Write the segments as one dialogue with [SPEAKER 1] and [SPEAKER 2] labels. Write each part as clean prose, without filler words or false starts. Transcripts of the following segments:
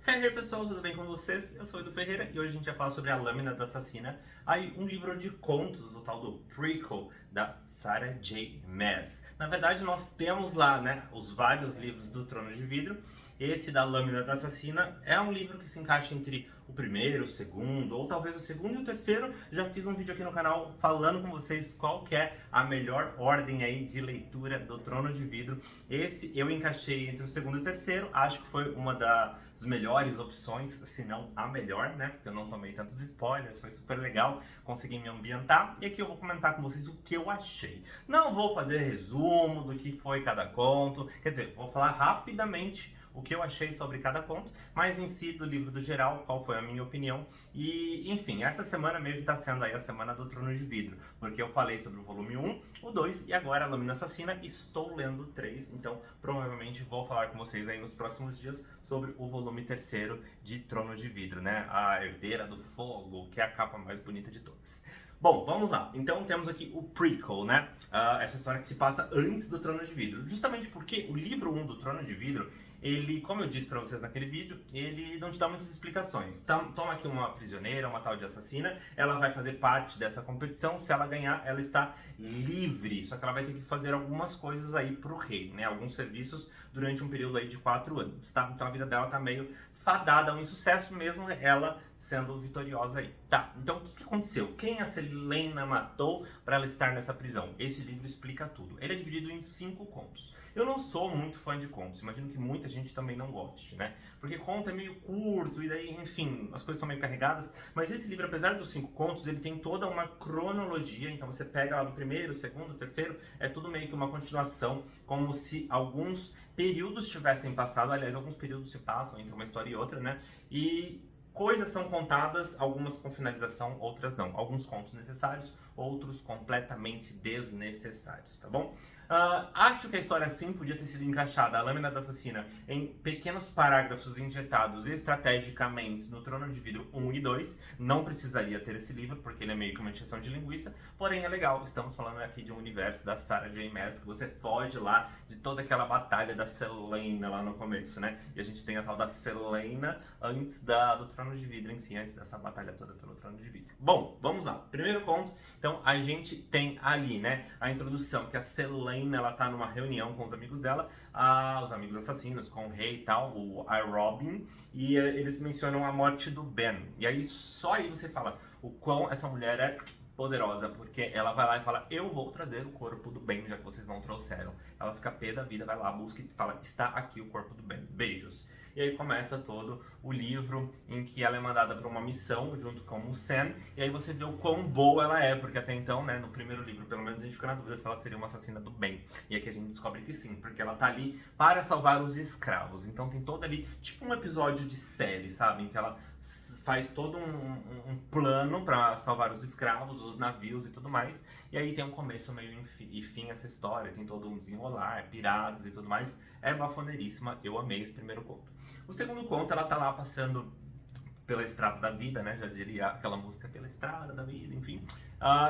[SPEAKER 1] E aí pessoal, tudo bem com vocês? Eu sou o Edu Ferreira e hoje a gente vai falar sobre A Lâmina da Assassina, aí um livro de contos, o tal do prequel da Sarah J. Maas. Na verdade nós temos lá, né, os vários livros do Trono de Vidro. Esse da Lâmina da Assassina é um livro que se encaixa entre o primeiro, o segundo, ou talvez o segundo e o terceiro. Já fiz um vídeo aqui no canal falando com vocês qual que é a melhor ordem aí de leitura do Trono de Vidro. Esse eu encaixei entre o segundo e o terceiro, acho que foi uma das melhores opções, se não a melhor, né? Porque eu não tomei tantos spoilers, foi super legal, consegui me ambientar. E aqui eu vou comentar com vocês o que eu achei. Não vou fazer resumo do que foi cada conto, quer dizer, vou falar rapidamente o que eu achei sobre cada conto, mas em si do livro do geral, qual foi a minha opinião. E, enfim, essa semana meio que tá sendo aí a semana do Trono de Vidro, porque eu falei sobre o volume 1, o 2 e agora a Lâmina Assassina, estou lendo o 3, então provavelmente vou falar com vocês aí nos próximos dias sobre o volume 3º de Trono de Vidro, né? A Herdeira do Fogo, que é a capa mais bonita de todas. Bom, vamos lá. Então temos aqui o prequel, né? Essa história que se passa antes do Trono de Vidro. Justamente porque o livro 1 do Trono de Vidro, ele, como eu disse pra vocês naquele vídeo, ele não te dá muitas explicações. Toma aqui uma prisioneira, uma tal de assassina, ela vai fazer parte dessa competição, se ela ganhar, ela está livre. Só que ela vai ter que fazer algumas coisas aí pro rei, né? Alguns serviços durante um período aí de 4 anos, tá? Então a vida dela tá meio fadada ao insucesso, mesmo ela sendo vitoriosa aí. Tá, então o que aconteceu? Quem a Selena matou para ela estar nessa prisão? Esse livro explica tudo. Ele é dividido em 5 contos. Eu não sou muito fã de contos, imagino que muita gente também não goste, né? Porque conto é meio curto e daí, enfim, as coisas são meio carregadas. Mas esse livro, apesar dos 5 contos, ele tem toda uma cronologia. Então você pega lá do primeiro, segundo, terceiro, é tudo meio que uma continuação, como se alguns períodos tivessem passado. Aliás, alguns períodos se passam entre uma história e outra, né? E coisas são contadas, algumas com finalização, outras não. Alguns contos necessários, outros completamente desnecessários, tá bom? Acho que a história sim podia ter sido encaixada, a Lâmina da Assassina, em pequenos parágrafos injetados estrategicamente no Trono de Vidro 1 e 2. Não precisaria ter esse livro, porque ele é meio que uma encheção de linguiça, porém é legal. Estamos falando aqui de um universo da Sarah J. Maas, que você foge lá de toda aquela batalha da Selena lá no começo, né? E a gente tem a tal da Selena antes do Trono de Vidro em si, antes dessa batalha toda pelo Trono de Vidro. Bom, vamos lá. Primeiro ponto, então a gente tem ali, né, a introdução que a Selena, ela tá numa reunião com os amigos dela, os amigos assassinos, com o rei e tal, o Robin, e eles mencionam a morte do Ben. E aí só aí você fala o quão essa mulher é poderosa, porque ela vai lá e fala: eu vou trazer o corpo do Ben, já que vocês não trouxeram. Ela fica pé da vida, vai lá, busca e fala: está aqui o corpo do Ben, beijos. E aí começa todo o livro em que ela é mandada para uma missão junto com o Sam, e aí você vê o quão boa ela é, porque até então, né, no primeiro livro, pelo menos a gente fica na dúvida se ela seria uma assassina do bem. E aqui a gente descobre que sim, porque ela tá ali para salvar os escravos. Então tem todo ali, tipo um episódio de série, sabe? Em que ela faz todo um plano para salvar os escravos, os navios e tudo mais. E aí tem um começo, meio e fim essa história, tem todo um desenrolar, piratas e tudo mais. É bafoneiríssima, eu amei esse primeiro conto. O segundo conto, ela tá lá passando pela estrada da vida, né? Já diria aquela música, pela estrada da vida, enfim.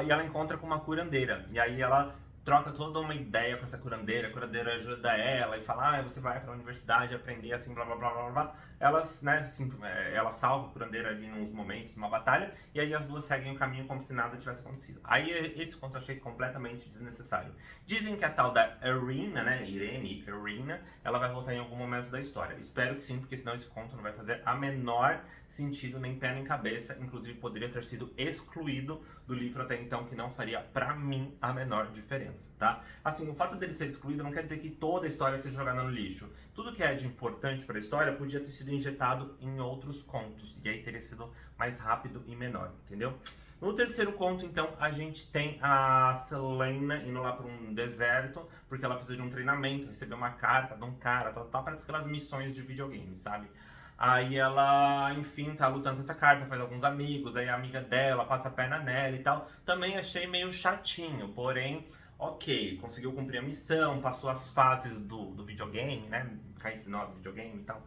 [SPEAKER 1] E ela encontra com uma curandeira. E aí ela troca toda uma ideia com essa curandeira. A curandeira ajuda ela e fala: você vai pra universidade aprender assim, blá blá blá blá blá. Elas, né, assim, ela salva a curandeira ali nos momentos, numa batalha, e aí as duas seguem o caminho como se nada tivesse acontecido. Aí esse conto eu achei completamente desnecessário. Dizem que a tal da Irina, né, Irina, ela vai voltar em algum momento da história. Espero que sim, porque senão esse conto não vai fazer a menor sentido, nem pé nem cabeça. Inclusive poderia ter sido excluído do livro até então, que não faria pra mim a menor diferença, tá? Assim, o fato dele ser excluído não quer dizer que toda a história seja jogada no lixo. Tudo que é de importante para a história podia ter sido injetado em outros contos, e aí teria sido mais rápido e menor, entendeu? No terceiro conto, então, a gente tem a Selena indo lá para um deserto, porque ela precisa de um treinamento, recebeu uma carta de um cara, tal, parece aquelas missões de videogame, sabe? Aí ela, enfim, tá lutando com essa carta, faz alguns amigos, aí a amiga dela passa a perna nela e tal. Também achei meio chatinho, porém, ok, conseguiu cumprir a missão, passou as fases do videogame, né? Cá entre nós, videogame e tal.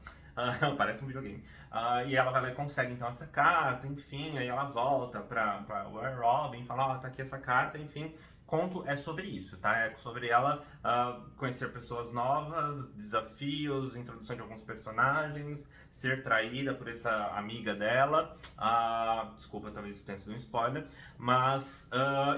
[SPEAKER 1] Parece um videogame. E ela vai lá e consegue então essa carta, enfim, aí ela volta pra Robin e fala: tá aqui essa carta, enfim, Conto é sobre isso, tá? É sobre ela conhecer pessoas novas, desafios, introdução de alguns personagens, ser traída por essa amiga dela. Desculpa, talvez pense um spoiler, mas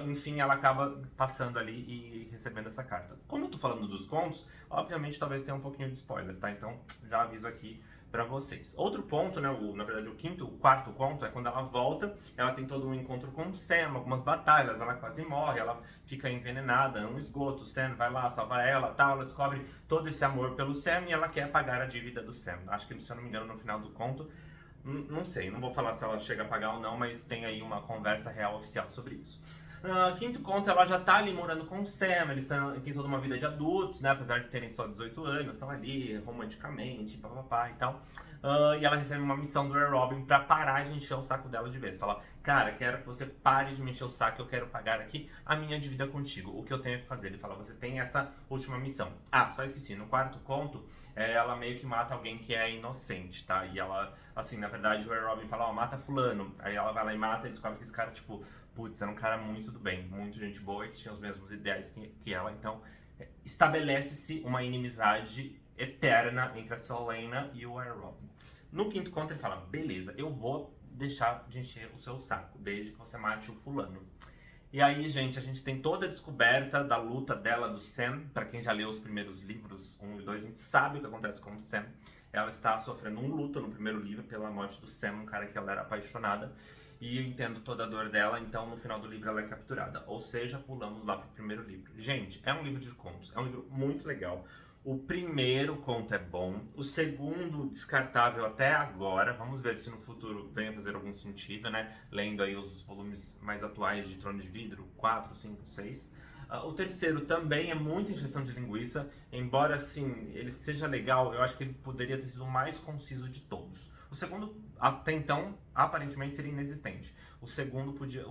[SPEAKER 1] enfim, ela acaba passando ali e recebendo essa carta. Como eu tô falando dos contos, obviamente talvez tenha um pouquinho de spoiler, tá? Então já aviso aqui pra vocês. Outro ponto, né, na verdade o quarto conto é quando ela volta, ela tem todo um encontro com o Sam, algumas batalhas, ela quase morre, ela fica envenenada num esgoto, o Sam vai lá, salva ela, tal, ela descobre todo esse amor pelo Sam e ela quer pagar a dívida do Sam. Acho que, se eu não me engano, no final do conto, não sei, não vou falar se ela chega a pagar ou não, mas tem aí uma conversa real oficial sobre isso. Quinto conto, ela já tá ali morando com o Sam, eles têm toda uma vida de adultos, né? Apesar de terem só 18 anos, estão ali romanticamente, papapá e tal. E ela recebe uma missão do Ray Robin pra parar de encher o saco dela de vez. Fala, cara, quero que você pare de me encher o saco, eu quero pagar aqui a minha dívida contigo. O que eu tenho que fazer? Ele fala, você tem essa última missão. Só esqueci, no quarto conto, ela meio que mata alguém que é inocente, tá? E ela, assim, na verdade, o Ray Robin fala, mata fulano. Aí ela vai lá e mata e descobre que esse cara, tipo, putz, era um cara muito do bem, muito gente boa e que tinha os mesmos ideais que ela. Então, estabelece-se uma inimizade eterna entre a Celaena e o Ray Robin. No quinto conto ele fala, beleza, eu vou deixar de encher o seu saco, desde que você mate o fulano. E aí, gente, a gente tem toda a descoberta da luta dela, do Sam. Pra quem já leu os primeiros livros, 1 e 2, a gente sabe o que acontece com o Sam. Ela está sofrendo um luto no primeiro livro pela morte do Sam, um cara que ela era apaixonada. E eu entendo toda a dor dela, então no final do livro ela é capturada. Ou seja, pulamos lá pro primeiro livro. Gente, é um livro de contos, é um livro muito legal. O primeiro conto é bom, o segundo descartável até agora. Vamos ver se no futuro venha fazer algum sentido, né? Lendo aí os volumes mais atuais de Trono de Vidro, 4, 5, 6. O terceiro também é muita encheção de linguiça, embora assim, ele seja legal, eu acho que ele poderia ter sido o mais conciso de todos. O segundo, até então, aparentemente seria inexistente. O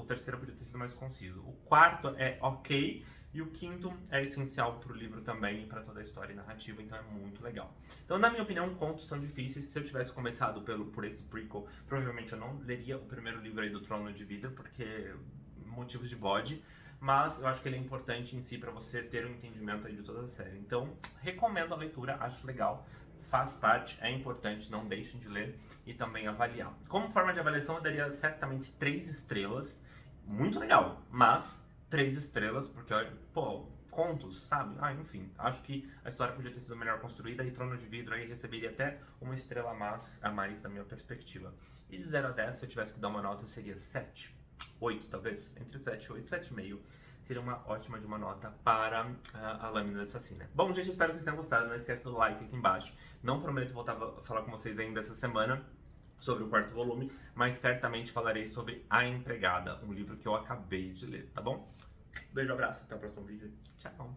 [SPEAKER 1] terceiro podia ter sido mais conciso. O quarto é ok, e o quinto é essencial para o livro também e para toda a história e narrativa, então é muito legal. Então, na minha opinião, contos são difíceis. Se eu tivesse começado por esse prequel, provavelmente eu não leria o primeiro livro aí do Trono de Vidro, porque motivos de bode. Mas eu acho que ele é importante em si para você ter um entendimento aí de toda a série. Então, recomendo a leitura, acho legal, faz parte, é importante, não deixem de ler e também avaliar. Como forma de avaliação, eu daria certamente 3 estrelas, muito legal, mas 3 estrelas, porque, pô, contos, sabe? Enfim, acho que a história podia ter sido melhor construída e Trono de Vidro aí receberia até uma estrela a mais da minha perspectiva. E de 0 a 10, se eu tivesse que dar uma nota, seria 7. 8 talvez, entre 7 e 8, 7,5 seria uma ótima de uma nota para a Lâmina Assassina. Bom, gente, espero que vocês tenham gostado, não esquece do like aqui embaixo. Não prometo voltar a falar com vocês ainda essa semana sobre o quarto volume, mas certamente falarei sobre A Empregada, um livro que eu acabei de ler, tá bom? Beijo, abraço, até o próximo vídeo, tchau!